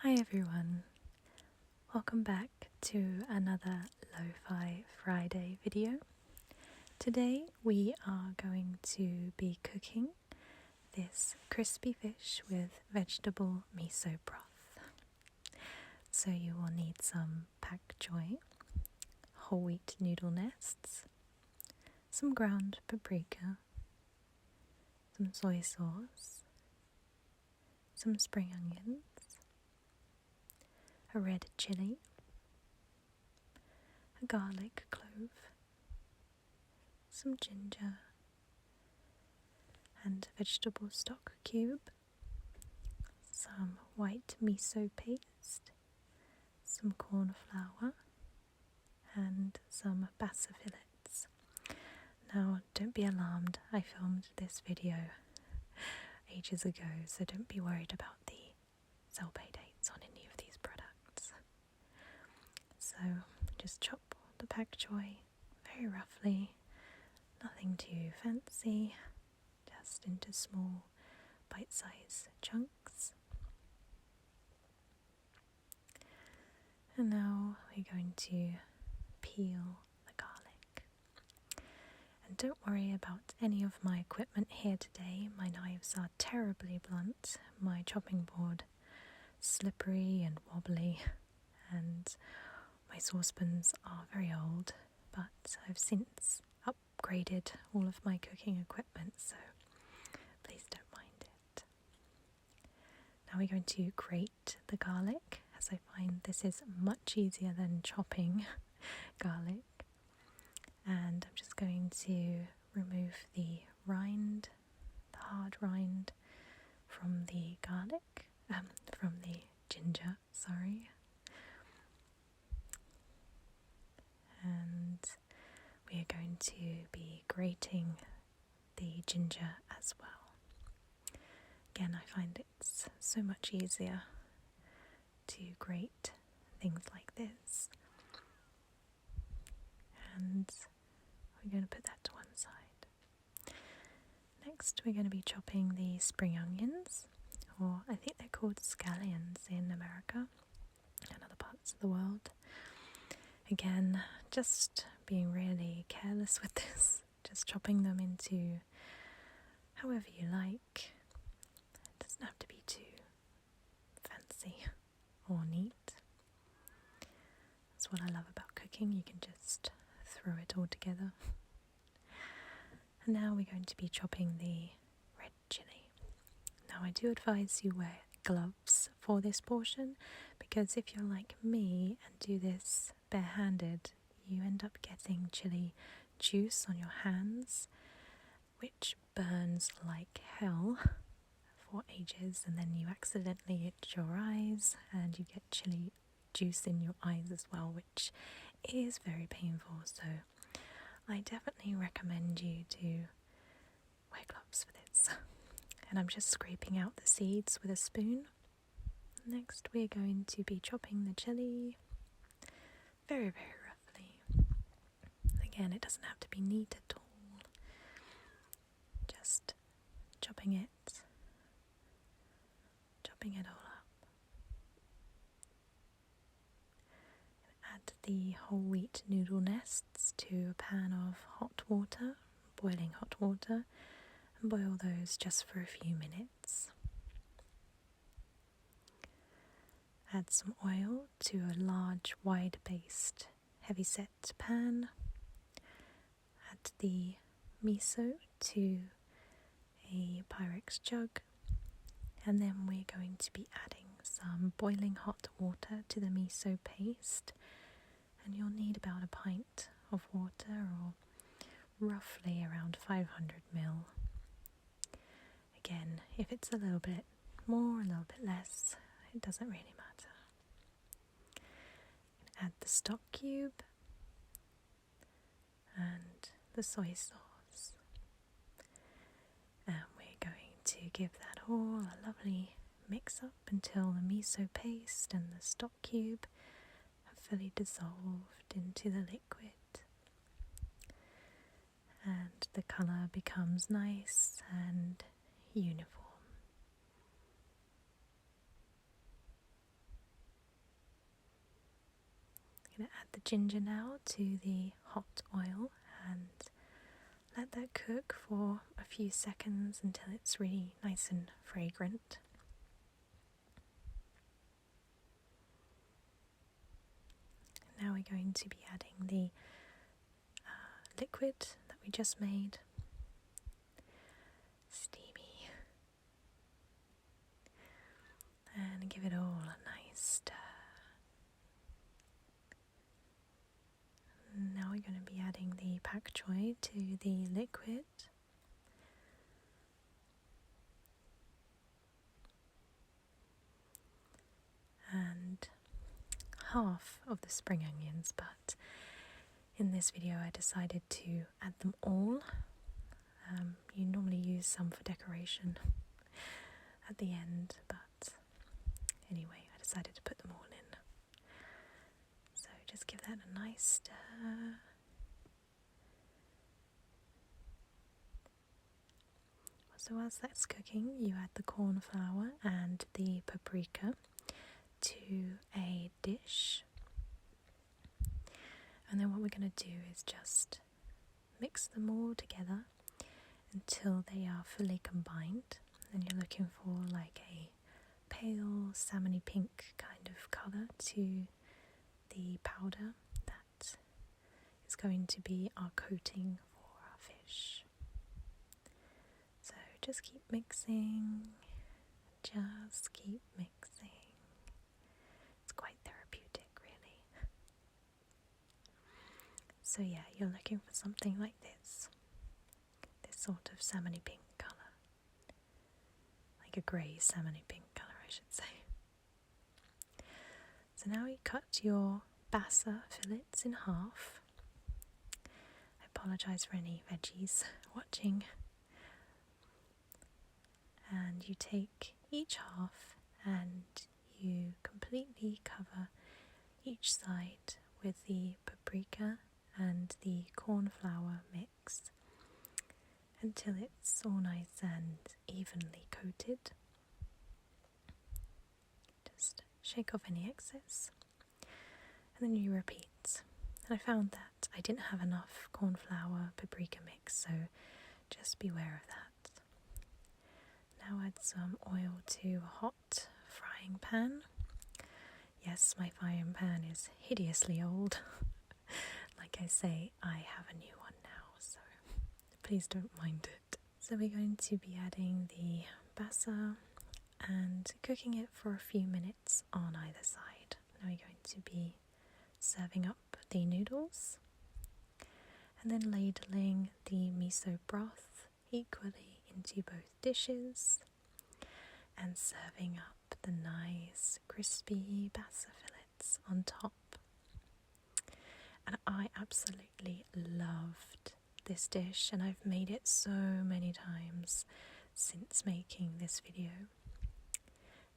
Hi everyone, welcome back to another Lo-Fi Friday video. Today we are going to be cooking this crispy fish with vegetable miso broth. So you will need some pak choy, whole wheat noodle nests, some ground paprika, some soy sauce, some spring onions, a red chilli, a garlic clove, some ginger, and vegetable stock cube, some white miso paste, some corn flour, and some basa fillets. Now, don't be alarmed, I filmed this video ages ago, so don't be worried about the sell-by dates on any of these products. So just chop the pak choy very roughly, nothing too fancy, just into small bite-sized chunks. And now we're going to peel the garlic. And don't worry about any of my equipment here today. My knives are terribly blunt, my chopping board slippery and wobbly, and my saucepans are very old, but I've since upgraded all of my cooking equipment, so please don't mind it. Now we're going to grate the garlic, as I find this is much easier than chopping garlic. And I'm just going to remove the rind, the hard rind, from the garlic, from the ginger, sorry. And we are going to be grating the ginger as well. Again, I find it's so much easier to grate things like this. And we're going to put that to one side. Next, we're going to be chopping the spring onions, or I think they're called scallions in America and other parts of the world. Again, just being really careless with this, just chopping them into however you like. It doesn't have to be too fancy or neat. That's what I love about cooking, you can just throw it all together. And now we're going to be chopping the red chilli. Now I do advise you wear gloves for this portion, because if you're like me and do this barehanded, you end up getting chili juice on your hands, which burns like hell for ages, and then you accidentally itch your eyes and you get chili juice in your eyes as well, which is very painful. So I definitely recommend you to wear gloves for this. And I'm just scraping out the seeds with a spoon. Next we're going to be chopping the chili very, very roughly. Again, it doesn't have to be neat at all. Just chopping it all up. Add the whole wheat noodle nests to a pan of hot water, boiling hot water, and boil those just for a few minutes. Add some oil to a large, wide-based, heavy-set pan. Add the miso to a Pyrex jug, and then we're going to be adding some boiling hot water to the miso paste, and you'll need about a pint of water, or roughly around 500 ml. Again, if it's a little bit more, a little bit less, it doesn't really matter. Add the stock cube and the soy sauce, and we're going to give that all a lovely mix up until the miso paste and the stock cube have fully dissolved into the liquid and the colour becomes nice and uniform. the ginger now to the hot oil and let that cook for a few seconds until it's really nice and fragrant. Now we're going to be adding the liquid that we just made. Steamy. And give it all a nice stir. Now we're going to be adding the pak choi to the liquid. And half of the spring onions, but in this video I decided to add them all. You normally use some for decoration at the end, but anyway, I decided to put them all in. So just give that a nice stir. So as that's cooking, you add the corn flour and the paprika to a dish. And then what we're going to do is just mix them all together until they are fully combined. And you're looking for like a pale salmony pink kind of colour to the powder that is going to be our coating for our fish. So just keep mixing, just keep mixing. It's quite therapeutic, really. So yeah, you're looking for something like this sort of salmony pink colour, like a grey salmony pink colour I should say. So now you cut your basa fillets in half. I apologise for any veggies watching. And you take each half and you completely cover each side with the paprika and the corn flour mix until it's all nice and evenly coated. Just shake off any excess and then you repeat. And I found that I didn't have enough corn flour paprika mix, so just beware of that. Now add some oil to a hot frying pan. Yes, my frying pan is hideously old. Like I say, I have a new one now, so please don't mind it. So we're going to be adding the basa and cooking it for a few minutes on either side. Now we're going to be serving up the noodles and then ladling the miso broth equally into both dishes and serving up the nice crispy basa fillets on top. And I absolutely loved this dish, and I've made it so many times since making this video.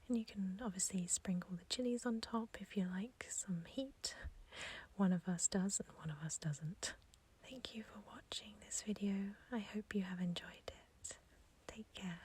And you can obviously sprinkle the chilies on top if you like some heat. One of us does and one of us doesn't. Thank you for watching this video. I hope you have enjoyed it. Take care.